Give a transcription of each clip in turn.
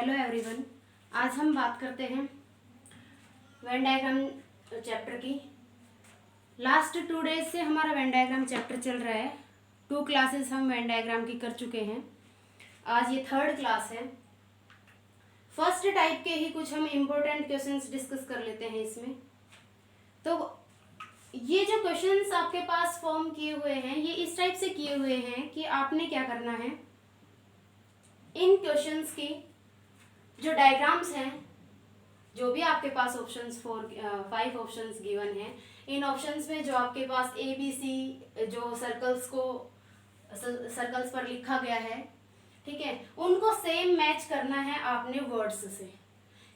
Hello everyone. आज हम बात करते हैं वेन डायग्राम चैप्टर की। लास्ट 2 डेज से हमारा वेन डायग्राम चैप्टर चल रहा है। 2 क्लासेस हम वेन डायग्राम की कर चुके हैं। आज ये 3rd क्लास है। फर्स्ट टाइप के ही कुछ हम इम्पोर्टेंट क्वेश्चंस डिस्कस कर लेते हैं इसमें। तो ये जो क्वेश्चंस आपके पास फॉर्म किए हुए हैं ये इस टाइप से किए हुए हैं कि आपने क्या करना है, इन क्वेश्चंस की जो डायग्राम्स हैं, जो भी आपके पास ऑप्शंस 5 ऑप्शंस गिवन हैं, इन ऑप्शंस में जो आपके पास ए बी सी जो सर्कल्स पर लिखा गया है, ठीक है, उनको सेम मैच करना है आपने वर्ड्स से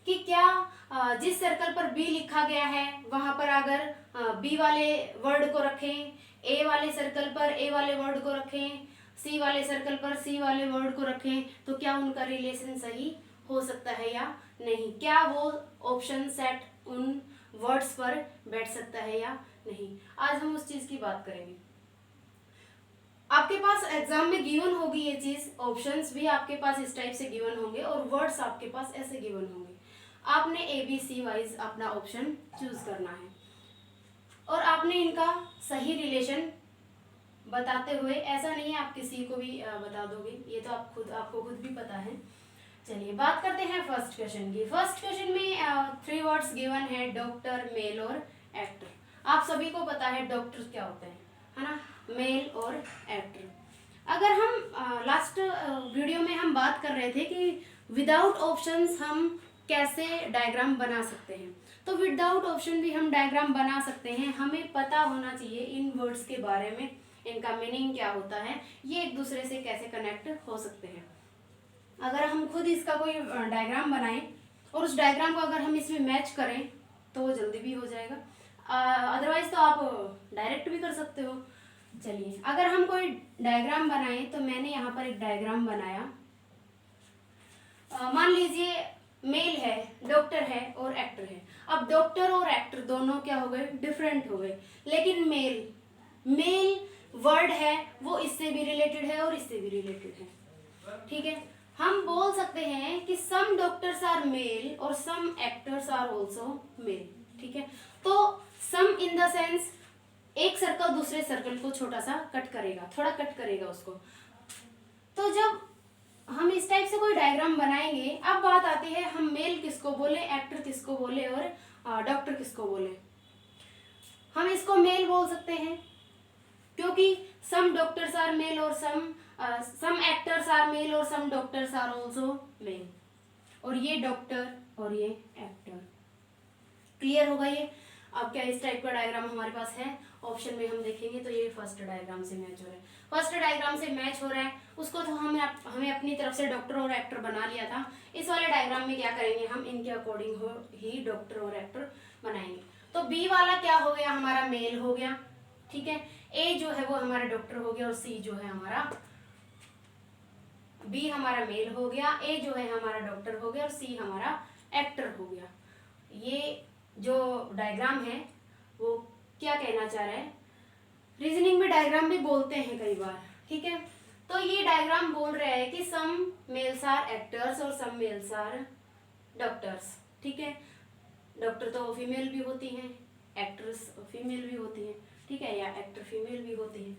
कि क्या जिस सर्कल पर बी लिखा गया है वहां पर अगर बी वाले वर्ड को रखें, ए वाले सर्कल पर ए वाले वर्ड को रखें, सी वाले सर्कल पर सी वाले वर्ड को रखें, तो क्या उनका रिलेशन सही हो सकता है या नहीं, क्या वो ऑप्शन सेट उन वर्ड्स पर बैठ सकता है या नहीं। आज हम उस चीज की बात करेंगे। आपके पास एग्जाम में गिवन होगी ये चीज, ऑप्शंस भी आपके पास इस टाइप से गिवन होंगे और वर्ड्स आपके पास ऐसे गिवन होंगे। आपने ए बी सी वाइज अपना ऑप्शन चूज करना है और आपने इनका सही रिलेशन बताते हुए, ऐसा नहीं है आप किसी को भी बता दोगे, ये तो आपको खुद भी पता है। चलिए बात करते हैं फर्स्ट क्वेश्चन की। फर्स्ट क्वेश्चन में 3 वर्ड्स गिवन है, डॉक्टर, मेल और एक्टर। आप सभी को पता है डॉक्टर क्या होता है ना, मेल और एक्टर। अगर हम लास्ट वीडियो में हम बात कर रहे थे कि विदाउट ऑप्शंस हम कैसे डायग्राम बना सकते हैं, तो विदाउट ऑप्शन भी हम डायग्राम बना सकते हैं। हमें पता होना चाहिए इन वर्ड्स के बारे में, इनका मीनिंग क्या होता है, ये एक दूसरे से कैसे कनेक्ट हो सकते हैं। अगर हम खुद इसका कोई डायग्राम बनाएं और उस डायग्राम को अगर हम इसमें मैच करें तो वो जल्दी भी हो जाएगा, अदरवाइज तो आप डायरेक्ट भी कर सकते हो। चलिए अगर हम कोई डायग्राम बनाएं, तो मैंने यहाँ पर एक डायग्राम बनाया। मान लीजिए मेल है, डॉक्टर है और एक्टर है। अब डॉक्टर और एक्टर दोनों क्या हो गए, डिफरेंट हो गए, लेकिन मेल वर्ड है वो इससे भी रिलेटेड है और इससे भी रिलेटेड है। ठीक है, हम बोल सकते हैं कि सम डॉक्टर्स आर मेल और सम एक्टर्स आर ऑल्सो मेल। ठीक है, तो सम इन द सेंस एक सर्कल दूसरे सर्कल को छोटा सा कट करेगा, थोड़ा कट करेगा उसको। तो जब हम इस टाइप से कोई डायग्राम बनाएंगे, अब बात आती है हम मेल किसको बोले, एक्टर किसको बोले और डॉक्टर किसको बोले। हम इसको मेल बोल सकते हैं क्योंकि सम डॉक्टर्स आर मेल और सम एक्टर्स आर मेल और some doctors are also male, और ये डॉक्टर और ये एक्टर। क्लियर होगा ये। अब क्या इस टाइप का डायग्राम हमारे पास है, ऑप्शन में हम देखेंगे तो ये फर्स्ट डायग्राम से मैच हो रहा है। फर्स्ट डायग्राम से मैच हो रहा है, उसको तो हमें अपनी तरफ से डॉक्टर और एक्टर बना लिया था। इस वाले डायग्राम में क्या करेंगे, हम इनके अकॉर्डिंग ही डॉक्टर और एक्टर बनाएंगे। तो बी वाला क्या हो गया, हमारा मेल हो गया। ठीक है, ए जो है वो हमारा डॉक्टर हो गया और सी जो है हमारा, बी हमारा मेल हो गया, ए जो है हमारा डॉक्टर हो गया और सी हमारा एक्टर हो गया। ये जो डायग्राम है वो क्या कहना चाह रहा है, रीजनिंग में डायग्राम भी बोलते हैं कई बार। ठीक है, तो ये डायग्राम बोल रहा है कि सम मेल्स आर एक्टर्स और सम मेल्स आर डॉक्टर्स। ठीक है, डॉक्टर तो फीमेल भी होती हैं, एक्ट्रेस फीमेल भी होती हैं, ठीक है, या एक्टर फीमेल भी होती है।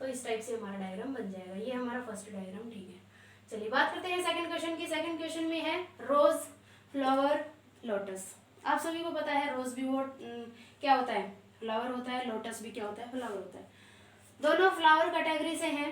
तो इस टाइप से हमारा डायग्राम बन जाएगा। ये हमारा फर्स्ट डायग्राम। ठीक है, चलिए बात करते हैं सेकंड क्वेश्चन की। सेकंड क्वेश्चन में है रोज, फ्लावर, लोटस। आप सभी को पता है रोज भी वो क्या होता है, फ्लावर होता है, लोटस भी क्या होता है, फ्लावर होता है। दोनों फ्लावर कैटेगरी से हैं,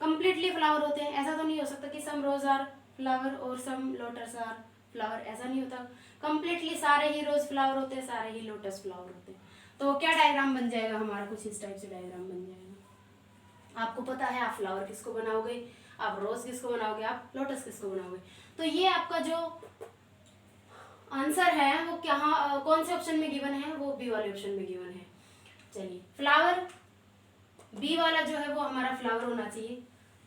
कंप्लीटली फ्लावर होते हैं। ऐसा तो नहीं हो सकता कि सम रोज आर फ्लावर और सम लोटस आर फ्लावर, ऐसा नहीं होता। कंप्लीटली सारे ही रोज फ्लावर होते हैं, सारे ही लोटस फ्लावर होते हैं। तो क्या डायग्राम बन जाएगा हमारा, कुछ इस टाइप से डायग्राम बन जाएगा। आपको पता है आप फ्लावर किसको बनाओगे, आप रोज किसको बनाओगे, आप लोटस किसको बनाओगे। तो ये आपका जो आंसर है वो क्या, कौन से ऑप्शन में गिवन है, वो बी वाले ऑप्शन में गिवन है। चलिए फ्लावर, बी वाला जो है वो हमारा फ्लावर होना चाहिए,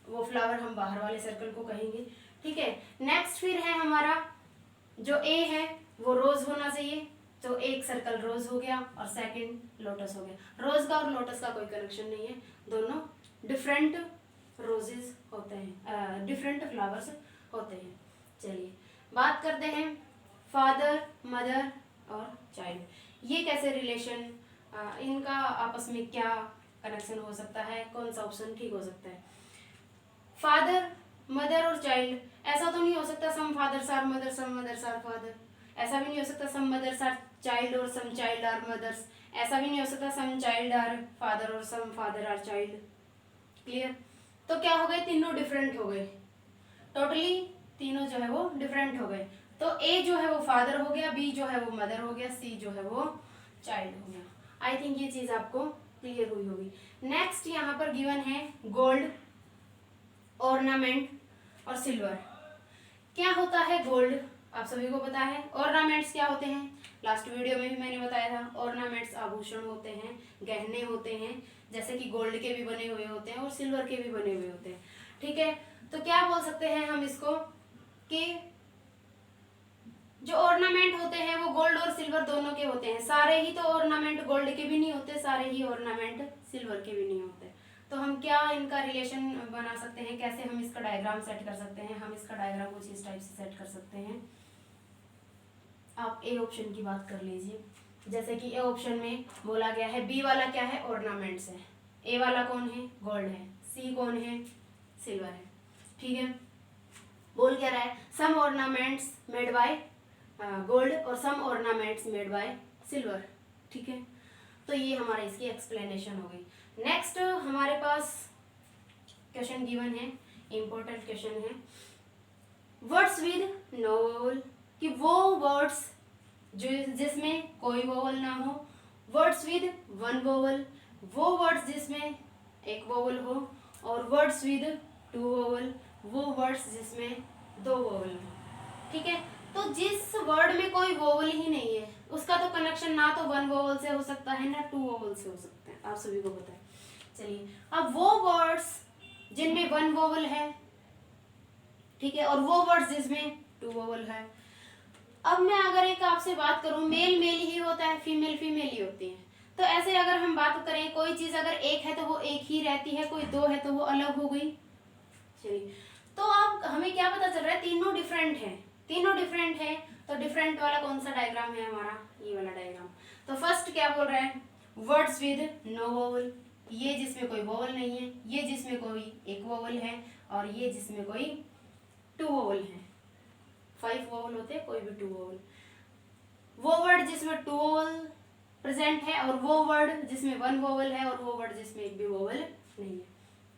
वो फ्लावर हम बाहर वाले सर्कल को कहेंगे। ठीक है, नेक्स्ट फिर है हमारा जो ए है वो रोज होना चाहिए, तो एक सर्कल रोज हो गया और सेकंड लोटस हो गया। रोज का और लोटस का कोई कनेक्शन नहीं है, दोनों डिफरेंट रोजेस होते हैं, डिफरेंट फ्लावर्स होते हैं। चलिए बात करते हैं फादर, मदर और चाइल्ड। ये कैसे रिलेशन, इनका आपस में क्या कनेक्शन हो सकता है, कौन सा ऑप्शन ठीक हो सकता है। फादर, मदर और चाइल्ड, ऐसा तो नहीं हो सकता some fathers are mother, some mothers are father. ऐसा भी नहीं हो सकता सम मदर्स आर चाइल्ड और सम चाइल्ड आर मदर्स। ऐसा भी नहीं हो सकता सम चाइल्ड आर फादर और सम फादर आर चाइल्ड। क्लियर। तो क्या हो गए, तीनों डिफरेंट हो गए, टोटली तीनों जो है वो डिफरेंट हो गए। तो ए जो है वो फादर हो गया, बी जो है वो मदर हो गया, सी जो है वो चाइल्ड हो गया। आई थिंक ये चीज आपको क्लियर हुई होगी। नेक्स्ट यहाँ पर गिवन है गोल्ड, ऑर्नामेंट और सिल्वर। क्या होता है गोल्ड, आप सभी को पता है। ऑर्नामेंट्स क्या होते हैं, लास्ट वीडियो में भी मैंने बताया था। ऑर्नामेंट्स आभूषण होते हैं, गहने होते हैं, जैसे कि गोल्ड के भी बने हुए होते हैं और सिल्वर के भी बने हुए होते हैं। ठीक है, तो क्या बोल सकते हैं हम इसको कि जो ऑर्नामेंट होते हैं वो गोल्ड और सिल्वर दोनों के होते हैं। सारे ही तो ऑर्नामेंट गोल्ड के भी नहीं होते, सारे ही ऑर्नामेंट सिल्वर के भी नहीं होते। तो हम क्या इनका रिलेशन बना सकते हैं, कैसे हम इसका डायग्राम सेट कर सकते हैं। हम इसका डायग्राम कुछ इस टाइप से सेट कर सकते हैं। आप ए ऑप्शन की बात कर लीजिए। जैसे कि ए ऑप्शन में बोला गया है बी वाला क्या है, ऑर्नामेंट्स है। ए वाला कौन है, गोल्ड है। सी कौन है, सिल्वर है। ठीक है, बोल क्या रहा है, सम ऑर्नामेंट्स मेड बाय गोल्ड और सम ऑर्नामेंट्स मेड बाय सिल्वर। ठीक है, तो ये हमारा इसकी एक्सप्लेनेशन हो गई। नेक्स्ट हमारे पास क्वेश्चन गिवन है, इंपॉर्टेंट क्वेश्चन है, वर्ड्स विद नो वोवल, कि वो वर्ड्स जो जिसमें कोई वोवल ना हो। वर्ड्स विद वन वोवल, वो वर्ड्स जिसमें एक वोवल हो। और वर्ड्स विद टू वोवल, वो वर्ड्स जिसमें दो वोवल हो। ठीक है, तो जिस वर्ड में कोई वोवल ही नहीं है उसका तो कनेक्शन ना तो वन वोवल से हो सकता है ना टू वोवल से हो सकता है, आप सभी को पता है। चलिए, अब वो वर्ड्स जिनमें वन वोवल है, ठीक है, और वो वर्ड्स जिसमें टू वोवल है। अब मैं अगर एक आपसे बात करूं, मेल मेल ही होता है, फीमेल फीमेल ही होती है। तो ऐसे अगर हम बात करें, कोई चीज अगर एक है तो वो एक ही रहती है, कोई दो है तो वो अलग हो गई। चलिए, तो अब हमें क्या पता चल रहा है, तीनों डिफरेंट है। तीनों डिफरेंट है, तो डिफरेंट वाला कौन सा डायग्राम है हमारा, ये वाला डायग्राम। तो फर्स्ट क्या बोल रहा है, वर्ड्स विद नो वोवल, ये जिसमें कोई वोवल नहीं है, ये जिसमें कोई एक वोवल है, और ये जिसमें कोई टू वोवल है। 5 वोवल होते हैं, कोई भी 2 वोवल। वो वर्ड जिसमें 2 वोवल प्रेजेंट है, और वो वर्ड जिसमें 1 वोवल है, और वो वर्ड जिसमें एक भी वोवल नहीं है।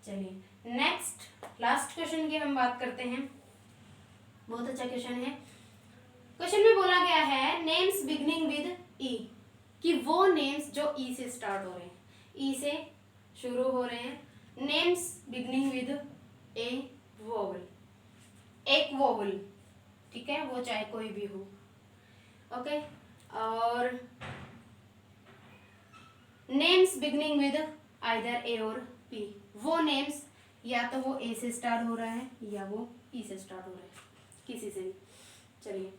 चलिए, नेक्स्ट लास्ट क्वेश्चन की हम बात करते हैं। बहुत अच्छा क्वेश्चन है। क्वेश्चन में बोला गया है नेम्स बिगनिंग विद ई, कि वो नेम्स जो ई से स्टार्ट हो रहे हैं, ई से शुरू हो रहे हैं। Names beginning with A vowel, एक वोवल, ठीक है, वो चाहे कोई भी हो। ओके, और नेम्स बिगनिंग विद आइदर ए और पी, वो नेम्स या तो वो ए से स्टार्ट हो रहा है या वो ई से स्टार्ट हो रहा है, किसी से भी। चलिए,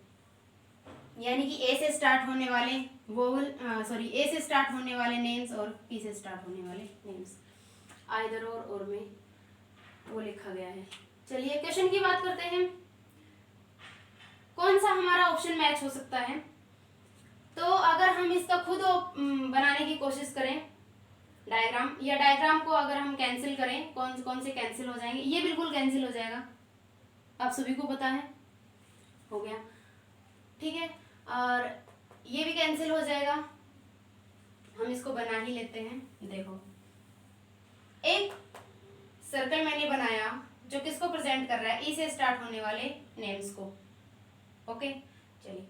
यानी कि ए से स्टार्ट होने वाले वोवल, सॉरी, ए से स्टार्ट होने वाले नेम्स और पी से स्टार्ट होने वाले नेम्स, आइदर और में वो लिखा गया है। चलिए, क्वेश्चन की बात करते हैं, कौन सा हमारा ऑप्शन मैच हो सकता है। तो अगर हम इसका खुद बनाने की कोशिश करें डायग्राम, या डायग्राम को अगर हम कैंसिल करें, कौन कौन से कैंसिल हो जाएंगे, ये बिल्कुल कैंसिल हो जाएगा, आप सभी को पता है, हो गया। ठीक है, और ये भी कैंसिल हो जाएगा। हम इसको बना ही लेते हैं। देखो, एक सर्कल मैंने बनाया जो किसको प्रेजेंट कर रहा है, ई से स्टार्ट होने वाले नेम्स को। ओके, चलिए,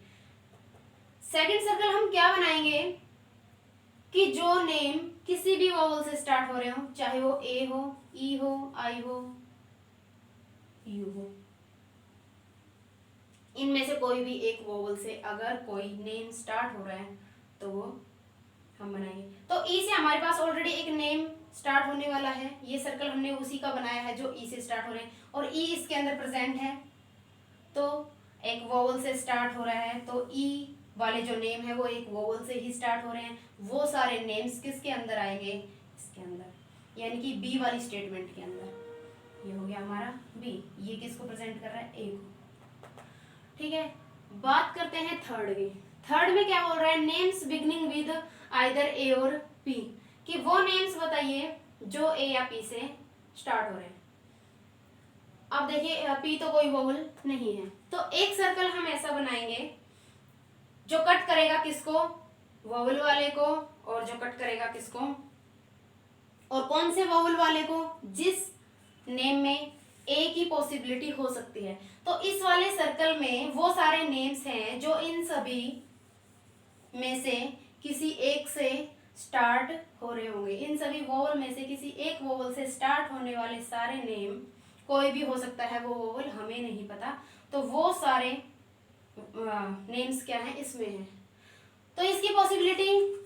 सेकंड सर्कल हम क्या बनाएंगे कि जो नेम किसी भी वोवल से स्टार्ट हो रहे हो, चाहे वो ए हो, ई हो, आई हो, यू हो, इनमें से कोई भी एक वोवल से अगर कोई नेम स्टार्ट हो रहा है तो वो हम बनाएंगे। तो ई से हमारे पास ऑलरेडी एक नेम स्टार्ट होने वाला है, ये सर्कल हमने उसी का बनाया है जो ई से स्टार्ट हो रहे हैं, और ई इसके अंदर प्रेजेंट है, तो एक वोवल से स्टार्ट हो रहा है, तो ई वाले जो नेम है वो एक वोवल से ही स्टार्ट हो रहे हैं। वो सारे नेम्स किसके अंदर आएंगे, इसके अंदर, यानी कि बी वाली स्टेटमेंट के अंदर। ये हो गया हमारा बी, ये किसको प्रेजेंट कर रहा है, ए को। ठीक है, बात करते हैं थर्ड की। थर्ड में क्या बोल रहा है, नेम्स बिगनिंग विद आइदर ए और पी, कि वो नेम्स बताइए जो ए या पी से स्टार्ट हो रहे हैं। अब देखिए पी तो कोई वोवल नहीं है, तो एक सर्कल हम ऐसा बनाएंगे जो कट करेगा किसको, वोवल वाले को, और जो कट करेगा किसको, और कौन से वोवल वाले को, जिस नेम में ए की पॉसिबिलिटी हो सकती है। तो इस वाले सर्कल में वो सारे नेम्स हैं जो इन सभी में से किसी एक से स्टार्ट हो रहे होंगे। इन सभी वोवल में से किसी एक वोवल से स्टार्ट होने वाले सारे नेम, कोई भी हो सकता है वो वोवल, हमें नहीं पता, तो वो सारे नेम्स क्या है, इसमें है। तो इसकी पॉसिबिलिटी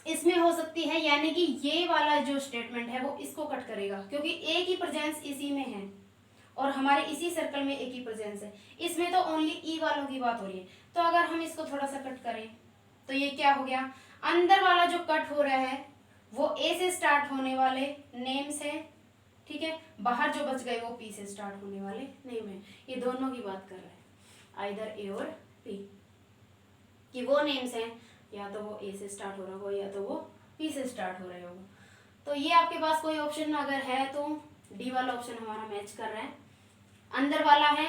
इसमें हो सकती है, यानी कि ये वाला जो स्टेटमेंट है वो इसको कट करेगा, क्योंकि ए की प्रेजेंस इसी में है और हमारे इसी सर्कल में ए की प्रेजेंस है। इसमें तो ओनली ई वालों की बात हो रही है। तो अगर हम इसको थोड़ा सा कट करें तो ये क्या हो गया, अंदर वाला जो कट हो रहा है वो ए से स्टार्ट होने वाले नेम्स है, ठीक है, बाहर जो बच गए वो पी से स्टार्ट होने वाले नेम है। ये दोनों की बात कर रहे हैं, आइदर ए और पी, कि वो नेम्स हैं या तो वो ए से स्टार्ट हो रहा होगा या तो वो पी से स्टार्ट हो रहे होगा। तो ये आपके पास कोई ऑप्शन अगर है तो डी वाला ऑप्शन हमारा मैच कर रहा है। अंदर वाला है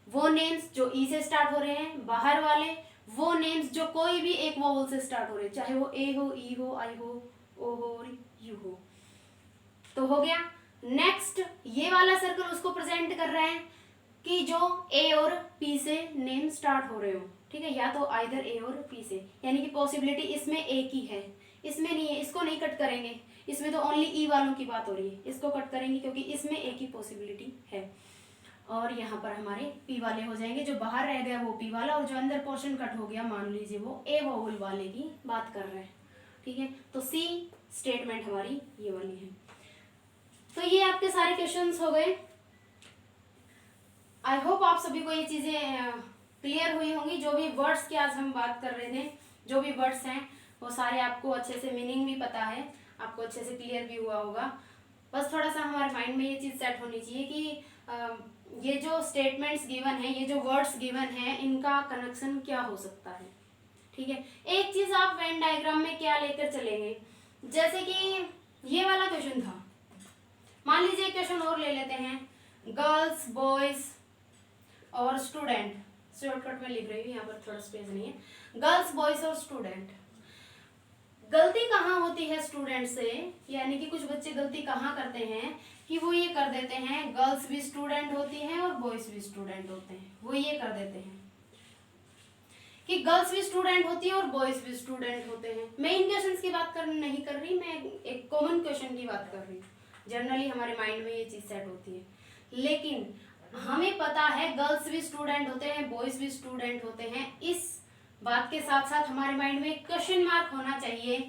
वो नेम्स जो ई से स्टार्ट हो रहे हैं, बाहर वाले वो नेम्स जो कोई भी एक वोवल से स्टार्ट हो रहे हैं, चाहे वो ए हो, ई हो, आई हो, ओ हो और यू हो। तो हो गया। नेक्स्ट ये वाला सर्कल उसको प्रेजेंट कर रहा है कि जो ए और पी से नेम स्टार्ट हो रहे हो, ठीक है, या तो आइदर ए और पी से, यानी कि पॉसिबिलिटी इसमें ए की है, इसमें नहीं है। इसको नहीं कट करेंगे, इसमें तो ओनली ई वालों की बात हो रही है, इसको कट करेंगे क्योंकि इसमें ए की पॉसिबिलिटी है। और यहाँ पर हमारे पी वाले हो जाएंगे, जो बाहर रह गया वो पी वाला, और जो अंदर पोर्शन कट हो गया मान लीजिए वो ए वोवल वाले की बात कर रहे हैं, ठीक है। तो सी स्टेटमेंट हमारी ये वाली है। तो ये आपके सारे क्वेश्चंस हो गए। आई होप आप सभी को ये चीज़ें क्लियर हुई होंगी। जो भी वर्ड्स की आज हम बात कर रहे थे, जो भी वर्ड्स हैं वो सारे आपको अच्छे से मीनिंग भी पता है, आपको अच्छे से क्लियर भी हुआ होगा। बस थोड़ा सा हमारे माइंड में ये चीज़ सेट होनी चाहिए कि ये जो स्टेटमेंट्स गिवन है, ये जो वर्ड्स गिवन है, इनका कनेक्शन क्या हो सकता है, ठीक है। एक चीज़ आप वेन डायग्राम में क्या लेकर चलेंगे, जैसे कि ये वाला क्वेश्चन था, मान लीजिए एक क्वेश्चन और ले लेते हैं, गर्ल्स, बॉयज और स्टूडेंट, शॉर्टकट में लिख रही हूँ, यहाँ पर थोड़ा स्पेस नहीं है, गर्ल्स, बॉयज और स्टूडेंट। गलती कहाँ होती है स्टूडेंट से, यानी कि कुछ बच्चे गलती कहाँ करते हैं कि वो ये कर देते हैं, गर्ल्स भी स्टूडेंट होती हैं और बॉयज भी स्टूडेंट होते हैं, वो ये कर देते हैं कि गर्ल्स भी स्टूडेंट होती है और बॉयज भी स्टूडेंट होते हैं। मैं इन क्वेश्चंस की बात नहीं कर रही, मैं एक कॉमन क्वेश्चन की बात कर रही हूँ। जनरली हमारे माइंड में ये चीज़ सेट होती है, लेकिन हमें पता है गर्ल्स भी स्टूडेंट होते हैं, बॉयज भी स्टूडेंट होते हैं। इस बात के साथ साथ हमारे माइंड में क्वेश्चन मार्क होना चाहिए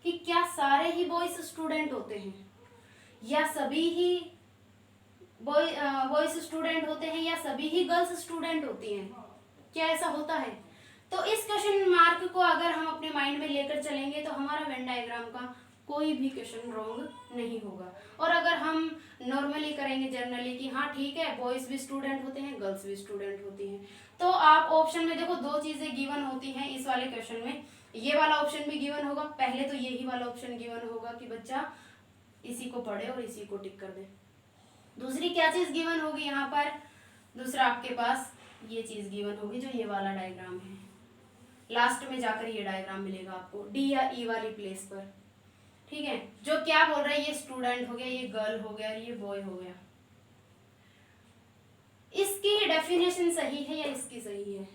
कि क्या सारे ही बॉयज स्टूडेंट होते हैं या सभी ही बॉयज स्टूडेंट होते हैं या सभी ही गर्ल्स स्टूडेंट होती हैं, क्या ऐसा होता है। तो इस क्वेश्चन मार्क को अगर हम अपने माइंड में लेकर चलेंगे तो हमारा वेन डायग्राम का कोई भी क्वेश्चन रॉन्ग नहीं होगा। और अगर हम नॉर्मली करेंगे जनरली कि हाँ ठीक है, बॉयज भी स्टूडेंट होते हैं, गर्ल्स भी स्टूडेंट होती हैं, तो आप ऑप्शन में देखो दो चीज़ें गिवन होती हैं इस वाले क्वेश्चन में। ये वाला ऑप्शन भी गिवन होगा, पहले तो यही वाला ऑप्शन गिवन होगा कि बच्चा इसी को पढ़े और इसी को टिक कर दे। दूसरी क्या चीज़ गिवन होगी यहाँ पर, दूसरा आपके पास ये चीज़ गिवन होगी जो ये वाला डायग्राम है, लास्ट में जाकर ये डायग्राम मिलेगा आपको डी या ई वाली प्लेस पर, ठीक है। जो क्या बोल रहा है, ये स्टूडेंट हो गया, ये गर्ल हो गया, ये बॉय हो गया। इसकी डेफिनेशन सही है या इसकी सही है,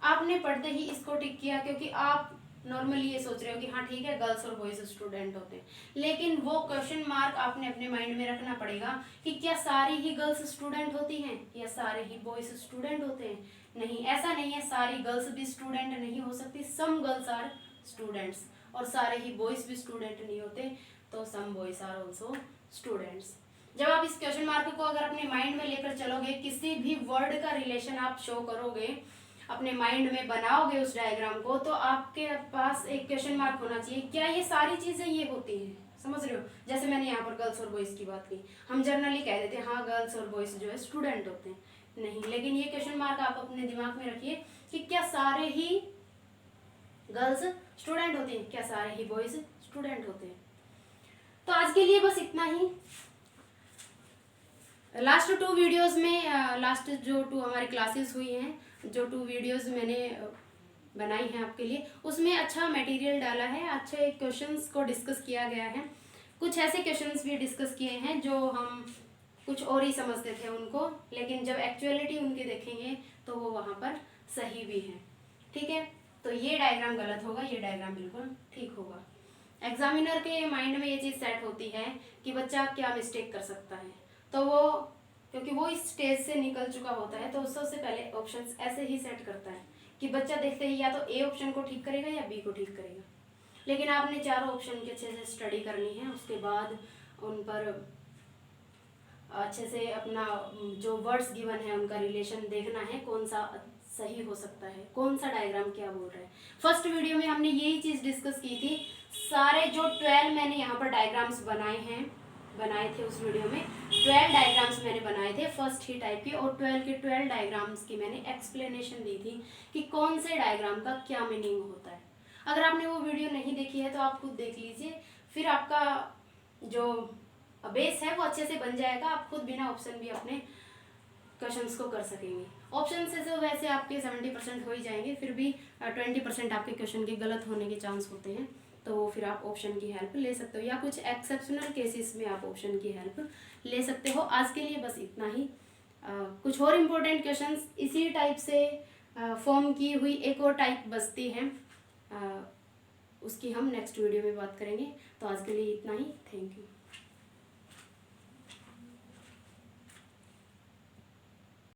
आपने पढ़ते ही इसको टिक किया क्योंकि आप नॉर्मली ये सोच रहे हो कि हाँ ठीक है, गर्ल्स और बॉयज स्टूडेंट होते हैं, लेकिन वो क्वेश्चन मार्क आपने अपने माइंड में रखना पड़ेगा कि क्या सारी ही गर्ल्स स्टूडेंट होती हैं या सारे ही बॉयज स्टूडेंट होते हैं। नहीं, ऐसा नहीं है, सारी गर्ल्स भी स्टूडेंट नहीं हो सकती, सम गर्ल्स आर स्टूडेंट्स, और सारे ही बॉयज भी स्टूडेंट नहीं होते, तो some boys are also students. जब आप इस क्वेश्चन मार्क को अगर अपने माइंड में लेकर चलोगे, किसी भी वर्ड का रिलेशन आप शो करोगे, अपने माइंड में बनाओगे उस डायग्राम को, तो आपके पास एक क्वेश्चन मार्क होना चाहिए, क्या ये सारी चीज़ें ये होती हैं, समझ रहे हो। जैसे मैंने यहाँ पर गर्ल्स और बॉयज़ की बात की, हम जनरली कह देते हैं हाँ गर्ल्स और बॉयज़ जो है स्टूडेंट होते हैं, नहीं, लेकिन ये क्वेश्चन मार्क आप अपने दिमाग में रखिए कि क्या सारे ही गर्ल्स स्टूडेंट होते हैं, क्या सारे ही बॉयज स्टूडेंट होते हैं। तो आज के लिए बस इतना ही। लास्ट 2 वीडियोस में लास्ट जो 2 हमारी क्लासेस हुई हैं, जो 2 वीडियोस मैंने बनाई हैं आपके लिए, उसमें अच्छा मटेरियल डाला है, अच्छे क्वेश्चंस को डिस्कस किया गया है। कुछ ऐसे क्वेश्चंस भी डिस्कस किए हैं जो हम कुछ और ही समझते थे उनको, लेकिन जब एक्चुअलिटी उनके देखेंगे तो वो वहाँ पर सही भी है। ठीक है, तो ये डायग्राम गलत होगा, ये डायग्राम बिल्कुल ठीक होगा। एग्जामिनर के माइंड में ये चीज़ सेट होती है कि बच्चा क्या मिस्टेक कर सकता है, तो वो क्योंकि वो इस स्टेज से निकल चुका होता है तो सबसे पहले ऑप्शंस ऐसे ही सेट करता है कि बच्चा देखते ही या तो ए ऑप्शन को ठीक करेगा या बी को ठीक करेगा। लेकिन आपने चारों ऑप्शन की अच्छे से स्टडी करनी है, उसके बाद उन पर अच्छे से अपना जो वर्ड्स गिवन है उनका रिलेशन देखना है, कौन सा सही हो सकता है, कौन सा डायग्राम क्या बोल रहा है। फर्स्ट वीडियो में हमने यही चीज़ डिस्कस की थी। सारे जो 12 मैंने यहाँ पर डायग्राम्स बनाए थे उस वीडियो में 12 डायग्राम्स मैंने बनाए थे फर्स्ट ही टाइप के, और 12 के 12 डायग्राम्स की मैंने एक्सप्लेनेशन दी थी कि कौन से डायग्राम का क्या मीनिंग होता है। अगर आपने वो वीडियो नहीं देखी है तो आप खुद देख लीजिए, फिर आपका जो बेस है वो अच्छे से बन जाएगा। आप खुद बिना ऑप्शन भी अपने क्वेश्चंस को कर सकेंगे। ऑप्शन से तो वैसे आपके 70% हो ही जाएंगे, फिर भी 20% आपके क्वेश्चन के गलत होने के चांस होते हैं, तो फिर आप ऑप्शन की हेल्प ले सकते हो, या कुछ एक्सेप्शनल केसेस में आप ऑप्शन की हेल्प ले सकते हो। आज के लिए बस इतना ही। कुछ और इम्पोर्टेंट क्वेश्चंस इसी टाइप से फॉर्म की हुई एक और टाइप बचती है, उसकी हम नेक्स्ट वीडियो में बात करेंगे। तो आज के लिए इतना ही। Thank you.